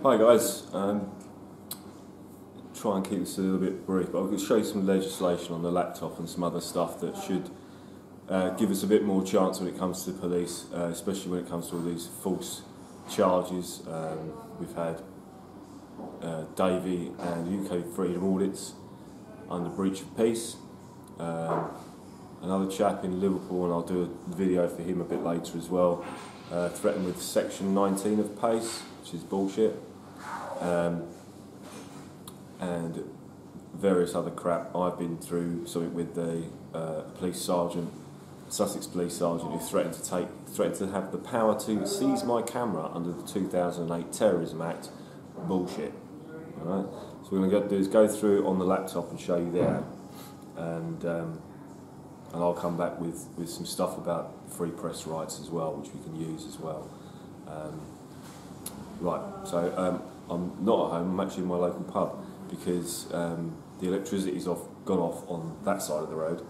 Hi guys, try and keep this a little bit brief, but I'm going to show you some legislation on the laptop and some other stuff that should give us a bit more chance when it comes to the police, especially when it comes to all these false charges. We've had Davey and UK Freedom Audits under breach of peace. Another chap in Liverpool, and I'll do a video for him a bit later as well, threatened with section 19 of PACE, which is bullshit. And various other crap. I've been through something with the police sergeant, Sussex police sergeant, who threatened to have the power to seize my camera under the 2008 Terrorism Act. Bullshit. Alright? So what we're going to do is go through on the laptop and show you there, and I'll come back with some stuff about free press rights as well, which we can use as well. Right, so I'm not at home, I'm actually in my local pub, because the electricity's gone off on that side of the road,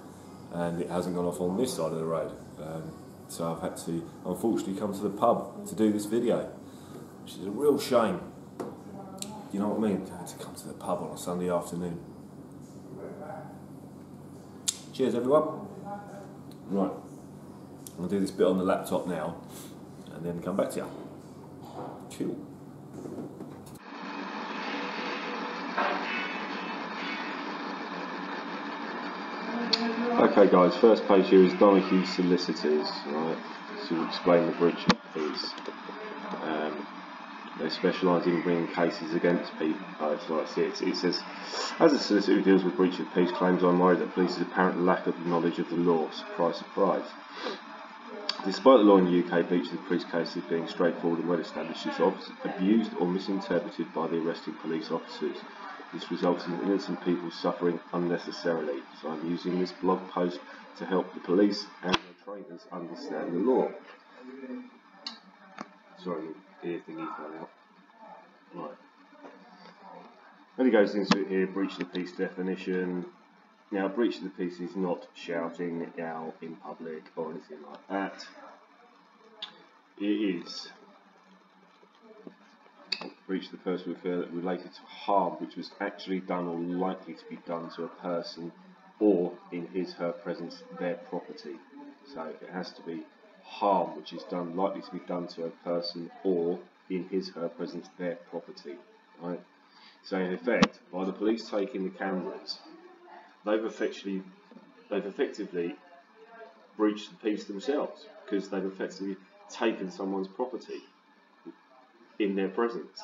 and it hasn't gone off on this side of the road. So I've had to, unfortunately, come to the pub to do this video, which is a real shame. You know what I mean? I had to come to the pub on a Sunday afternoon. Cheers, everyone. Right, I'm going to do this bit on the laptop now, and then come back to you. Chill. Okay guys, first page here is Donahue Solicitors, right, to explain the breach of peace. They specialise in bringing cases against people. It says, as a solicitor who deals with breach of peace claims, I'm worried that police's apparent lack of knowledge of the law. Surprise, surprise. Despite the law in the UK, breach of peace cases being straightforward and well established, it's often abused or misinterpreted by the arresting police officers. This results in innocent people suffering unnecessarily. So I'm using this blog post to help the police and their trainers understand the law. Sorry, the ear thingy fell out. Right. Then he goes into it here, breach of the peace definition. Now, breach of the peace is not shouting out in public or anything like that. It is breach of the person related to harm which was actually done or likely to be done to a person or in his/her presence their property. So it has to be harm which is done likely to be done to a person or in his/her presence their property. Right? So in effect, by the police taking the cameras, they've effectively breached the peace themselves, because they've effectively taken someone's property in their presence,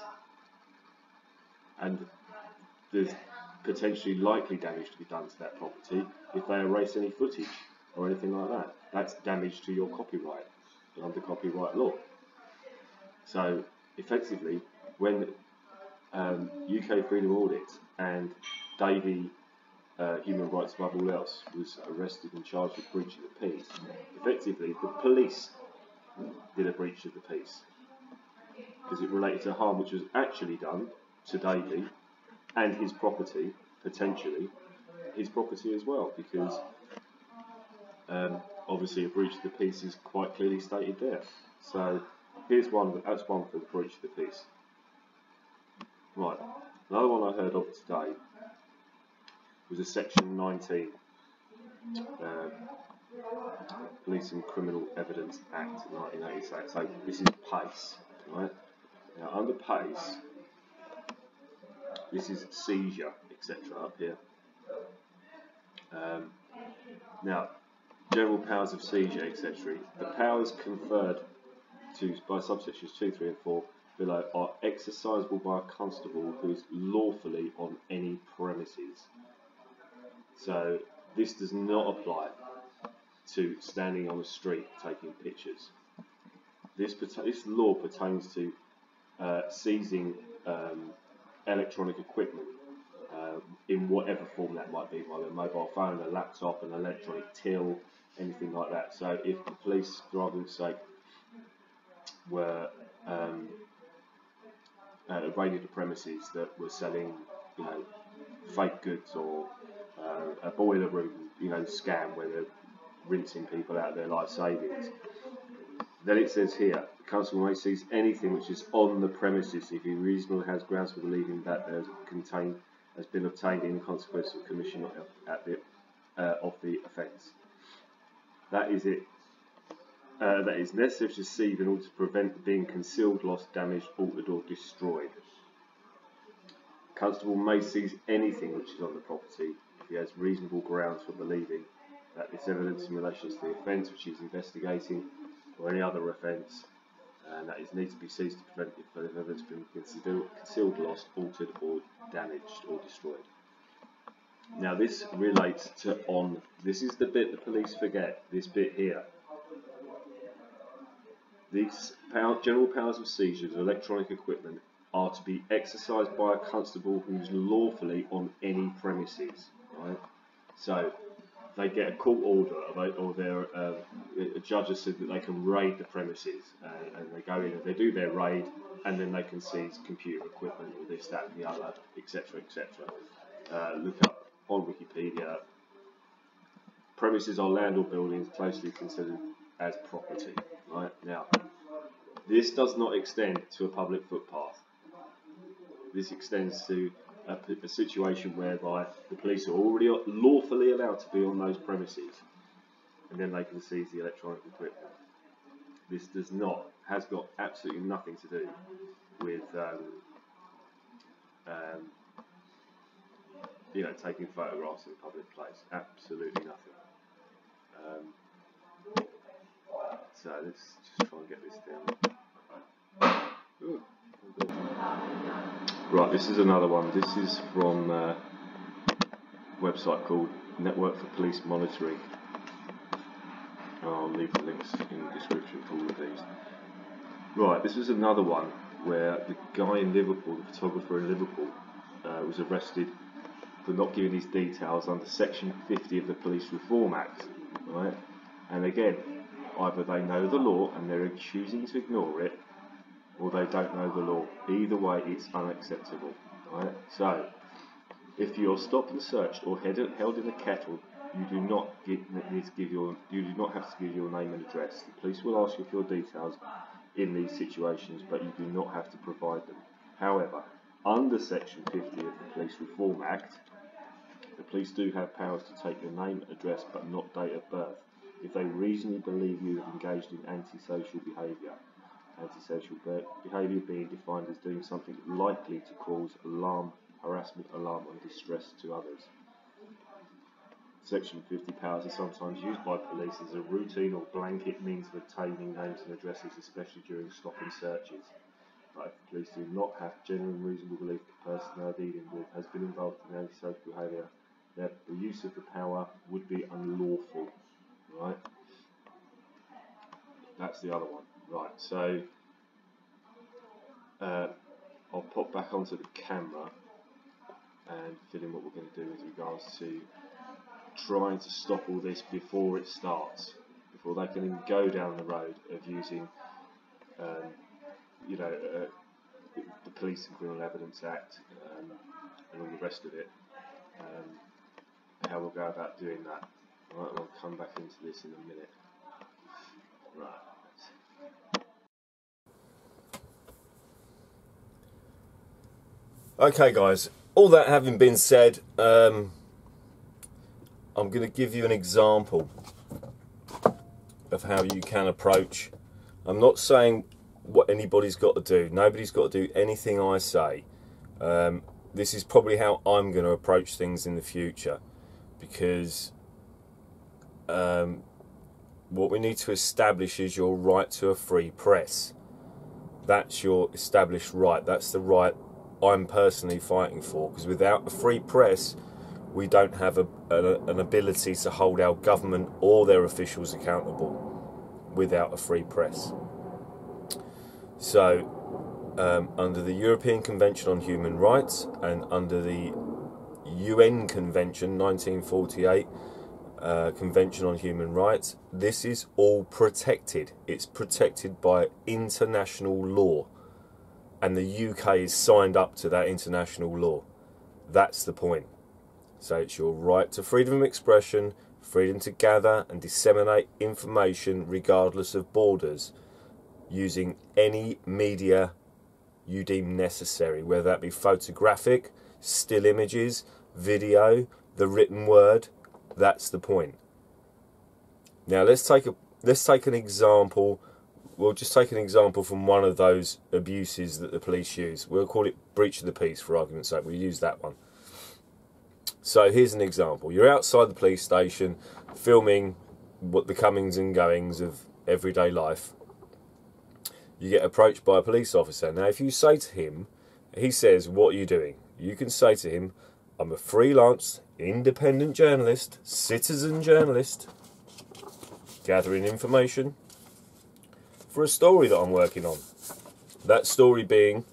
and there's potentially likely damage to be done to that property if they erase any footage or anything like that. That's damage to your copyright under copyright law. So effectively, when UK Freedom Audit and Davey, Human Rights Above All Else, was arrested and charged with breach of the peace, effectively the police did a breach of the peace, because it related to harm which was actually done to Davey and his property, potentially his property as well, because obviously a breach of the peace is quite clearly stated there. So here's one, that's one for the breach of the peace. Right, another one I heard of today was a section 19 Police and Criminal Evidence Act 1986. So this is PACE, right? Now under PACE, this is seizure, etc. up here. Now, general powers of seizure, etc. The powers conferred by subsections 2, 3 and 4 below are exercisable by a constable who is lawfully on any premises. So this does not apply to standing on the street taking pictures. This law pertains to seizing electronic equipment in whatever form that might be, like a mobile phone, a laptop, an electronic till, anything like that. So if the police, for argument's sake, were raided the premises that were selling, fake goods, or a boiler room, scam where they're rinsing people out of their life savings, Then it says here, the constable may seize anything which is on the premises if he reasonably has grounds for believing that there has been obtained in consequence of commission of the offence. That is it. That is necessary to seize in order to prevent being concealed, lost, damaged, altered, or destroyed. Constable may seize anything which is on the property if he has reasonable grounds for believing that this evidence in relation to the offence which he is investigating or any other offence, and that is needs to be seized to prevent if the evidence has been concealed, lost, altered, or damaged, or destroyed. Now this relates to on. This is the bit the police forget. This bit here. These general powers of seizure of electronic equipment are to be exercised by a constable who is lawfully on any premises. Right? So they get a court order, or a judge has said that they can raid the premises, and they go in and they do their raid, and then they can seize computer equipment or this, that, and the other, etc., etc. Look up on Wikipedia. Premises are land or buildings closely considered as property. Right now, this does not extend to a public footpath. This extends to a situation whereby the police are already lawfully allowed to be on those premises, and then they can seize the electronic equipment. This has got absolutely nothing to do with taking photographs in a public place. Absolutely nothing. So let's just try and get this down. Ooh. Right, this is another one. This is from a website called Network for Police Monitoring. I'll leave the links in the description for all of these. Right, this is another one where the guy in Liverpool, the photographer in Liverpool, was arrested for not giving his details under Section 50 of the Police Reform Act. Right, and again, either they know the law and they're choosing to ignore it, or they don't know the law. Either way, it's unacceptable. Right? So, if you're stopped and searched or held in a kettle, you do not have to give your name and address. The police will ask you for your details in these situations, but you do not have to provide them. However, under Section 50 of the Police Reform Act, the police do have powers to take your name, address, but not date of birth, if they reasonably believe you have engaged in antisocial behaviour. Antisocial behaviour being defined as doing something likely to cause alarm, harassment, alarm and distress to others. Section 50 powers are sometimes used by police as a routine or blanket means of obtaining names and addresses, especially during stop and searches. But if the police do not have genuine reasonable belief the person they are dealing with has been involved in antisocial behaviour, the use of the power would be unlawful. Right? That's the other one. Right, so I'll pop back onto the camera and fill in what we're going to do with regards to trying to stop all this before it starts, before they can even go down the road of using, the Police and Criminal Evidence Act and all the rest of it. How we'll go about doing that. Right, I'll come back into this in a minute. Right. Okay guys, all that having been said, I'm going to give you an example of how you can approach. I'm not saying what anybody's got to do. Nobody's got to do anything I say. This is probably how I'm going to approach things in the future, because what we need to establish is your right to a free press. That's your established right. That's the right I'm personally fighting for, because without a free press we don't have an ability to hold our government or their officials accountable without a free press. So under the European Convention on Human Rights and under the UN Convention 1948 Convention on Human Rights, this is all protected. It's protected by international law. And the UK is signed up to that international law. That's the point. So it's your right to freedom of expression, freedom to gather and disseminate information regardless of borders. using any media you deem necessary, whether that be photographic, still images, video, the written word. That's the point. Now let's take an example. We'll just take an example from one of those abuses that the police use. We'll call it breach of the peace for argument's sake. We'll use that one. So here's an example. You're outside the police station filming what the comings and goings of everyday life. You get approached by a police officer. Now if you say to him, he says, "What are you doing?" You can say to him, "I'm a freelance, independent journalist, citizen journalist, gathering information for a story that I'm working on." That story being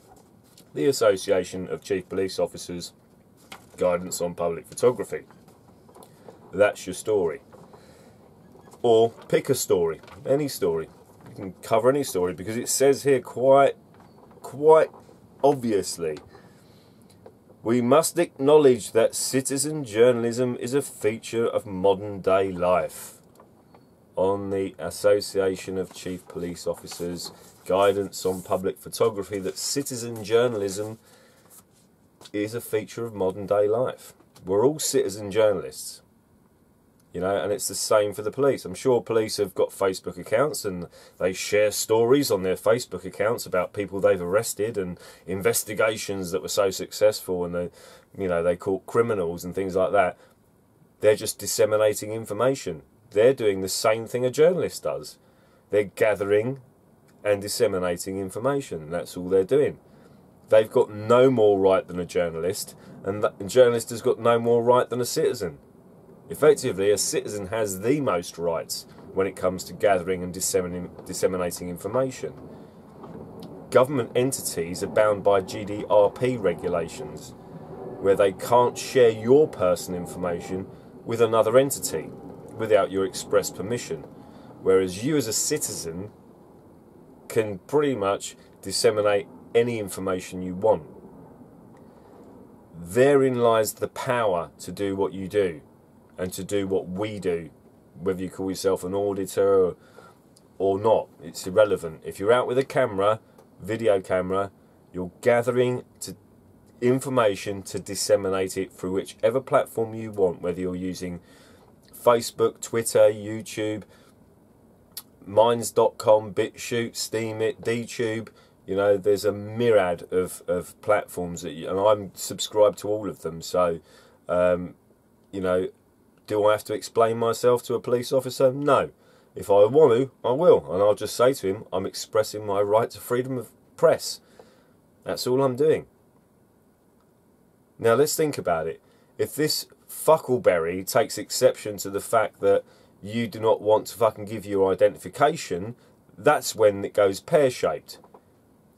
the Association of Chief Police Officers Guidance on Public Photography. That's your story. Or pick a story, any story. You can cover any story because it says here quite obviously, "We must acknowledge that citizen journalism is a feature of modern day life." On the Association of Chief Police Officers Guidance on Public Photography, that citizen journalism is a feature of modern day life. We're all citizen journalists, you know, and it's the same for the police. I'm sure police have got Facebook accounts and they share stories on their Facebook accounts about people they've arrested and investigations that were so successful, and they caught criminals and things like that. They're just disseminating information. They're doing the same thing a journalist does. They're gathering and disseminating information. That's all they're doing. They've got no more right than a journalist, and a journalist has got no more right than a citizen. Effectively, a citizen has the most rights when it comes to gathering and disseminating information. Government entities are bound by GDPR regulations, where they can't share your personal information with another entity without your express permission, whereas you as a citizen can pretty much disseminate any information you want. Therein lies the power to do what you do and to do what we do, whether you call yourself an auditor or not. It's irrelevant. If you're out with a camera, video camera, you're gathering information to disseminate it through whichever platform you want, whether you're using Facebook, Twitter, YouTube, Minds.com, BitChute, Steemit, DTube. You know, there's a myriad of platforms and I'm subscribed to all of them. So, you know, do I have to explain myself to a police officer? No. If I want to, I will. And I'll just say to him, I'm expressing my right to freedom of press. That's all I'm doing. Now, let's think about it. If this Fuckleberry takes exception to the fact that you do not want to fucking give your identification, that's when it goes pear-shaped.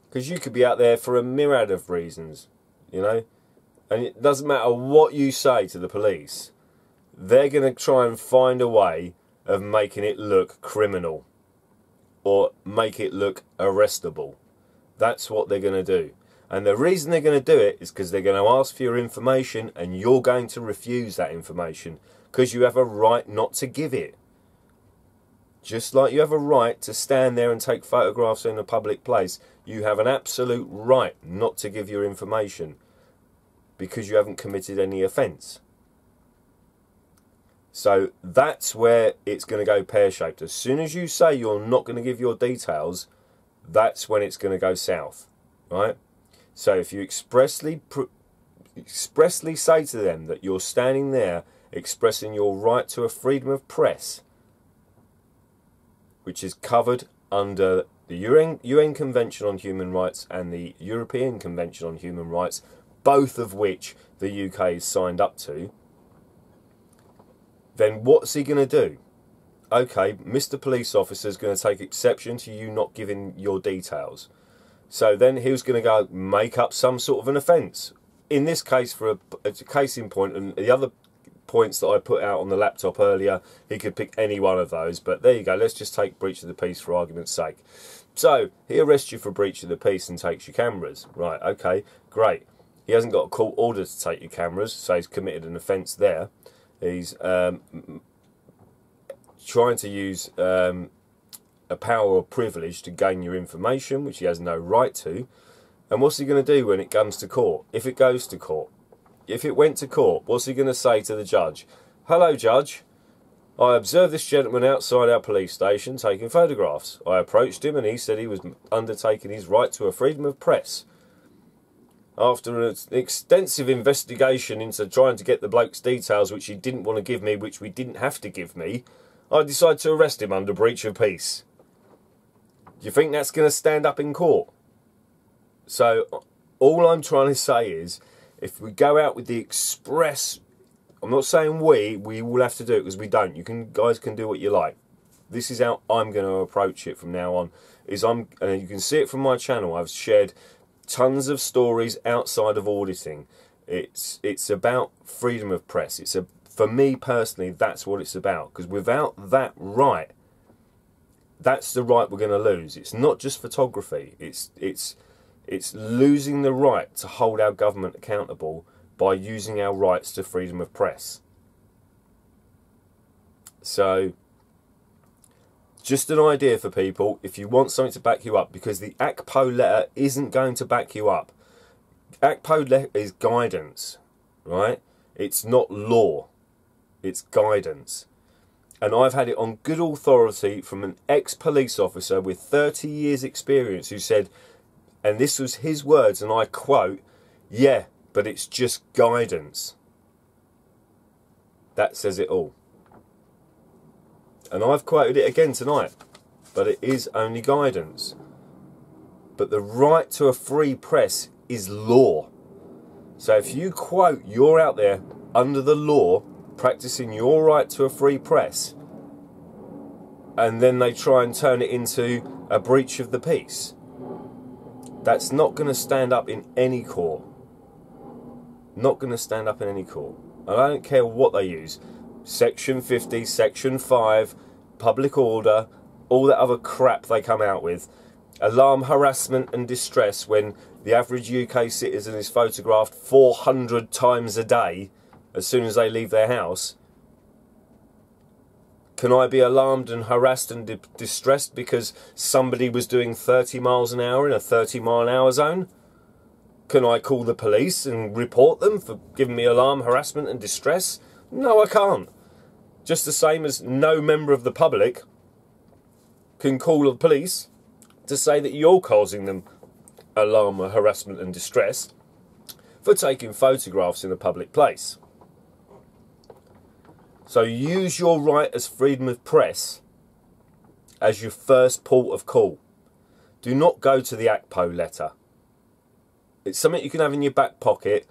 Because you could be out there for a myriad of reasons, you know? And it doesn't matter what you say to the police, they're going to try and find a way of making it look criminal or make it look arrestable. That's what they're going to do. And the reason they're going to do it is because they're going to ask for your information and you're going to refuse that information because you have a right not to give it. Just like you have a right to stand there and take photographs in a public place, you have an absolute right not to give your information because you haven't committed any offence. So that's where it's going to go pear-shaped. As soon as you say you're not going to give your details, that's when it's going to go south, right? So if you expressly say to them that you're standing there expressing your right to a freedom of press, which is covered under the UN Convention on Human Rights and the European Convention on Human Rights, both of which the UK is signed up to, then what's he going to do? Okay, Mr. Police Officer is going to take exception to you not giving your details. So then he was going to go make up some sort of an offence. In this case, for a case in point, and the other points that I put out on the laptop earlier, he could pick any one of those. But there you go, let's just take breach of the peace for argument's sake. So he arrests you for breach of the peace and takes your cameras. Right, okay, great. He hasn't got a court order to take your cameras, so he's committed an offence there. He's trying to use a power or privilege to gain your information, which he has no right to. And what's he going to do when it comes to court? If it goes to court, if it went to court, what's he going to say to the judge? Hello, judge. I observed this gentleman outside our police station taking photographs. I approached him and he said he was undertaking his right to a freedom of press. After an extensive investigation into trying to get the bloke's details, which he didn't want to give me, which we didn't have to give me, I decided to arrest him under breach of peace. Do you think that's going to stand up in court? So, all I'm trying to say is, if we go out with the express, I'm not saying we will have to do it because we don't. Guys can do what you like. This is how I'm going to approach it from now on. And you can see it from my channel. I've shared tons of stories outside of auditing. It's about freedom of press. For me personally, that's what it's about. Because without that right, that's the right we're going to lose. It's not just photography. It's losing the right to hold our government accountable by using our rights to freedom of press. So, just an idea for people, if you want something to back you up, because the ACPO letter isn't going to back you up. ACPO letter is guidance, right? It's not law. It's guidance. And I've had it on good authority from an ex-police officer with 30 years experience who said, and this was his words, and I quote, "Yeah, but it's just guidance." That says it all. And I've quoted it again tonight, but it is only guidance. But the right to a free press is law. So if you quote, you're out there under the law, practicing your right to a free press, and then they try and turn it into a breach of the peace, that's not going to stand up in any court. Not going to stand up in any court. And I don't care what they use. Section 50, Section 5, public order, all that other crap they come out with. Alarm, harassment and distress when the average UK citizen is photographed 400 times a day as soon as they leave their house. Can I be alarmed and harassed and distressed because somebody was doing 30 miles an hour in a 30-mile-an-hour zone? Can I call the police and report them for giving me alarm, harassment and distress? No, I can't. Just the same as no member of the public can call the police to say that you're causing them alarm, harassment and distress for taking photographs in a public place. So use your right as freedom of press as your first port of call. Do not go to the ACPO letter. It's something you can have in your back pocket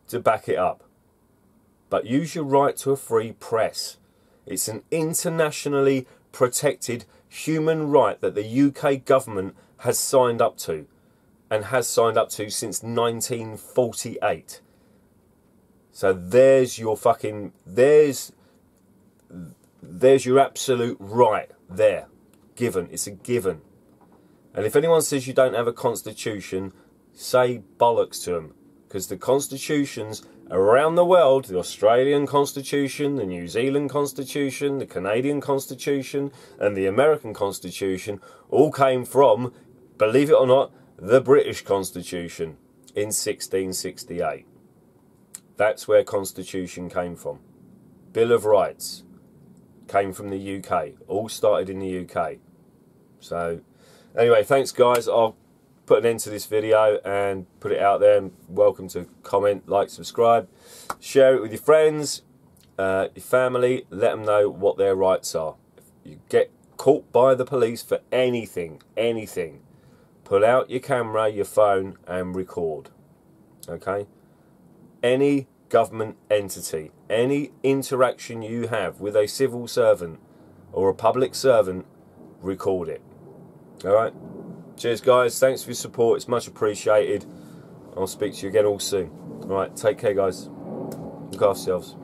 to back it up. But use your right to a free press. It's an internationally protected human right that the UK government has signed up to, and has signed up to since 1948. So there's your fucking, there's your absolute right there. Given. It's a given. And if anyone says you don't have a constitution, say bollocks to them. Because the constitutions around the world, the Australian Constitution, the New Zealand Constitution, the Canadian Constitution, and the American Constitution all came from, believe it or not, the British Constitution in 1668. That's where Constitution came from. Bill of Rights came from the UK. All started in the UK. So, anyway, thanks guys. I'll put an end to this video and put it out there. And welcome to comment, like, subscribe. Share it with your friends, your family. Let them know what their rights are. If you get caught by the police for anything, pull out your camera, your phone and record. Okay? Any government entity, any interaction you have with a civil servant or a public servant, record it. Alright? Cheers guys, thanks for your support, it's much appreciated. I'll speak to you again all soon. Alright, take care guys. Look after yourselves.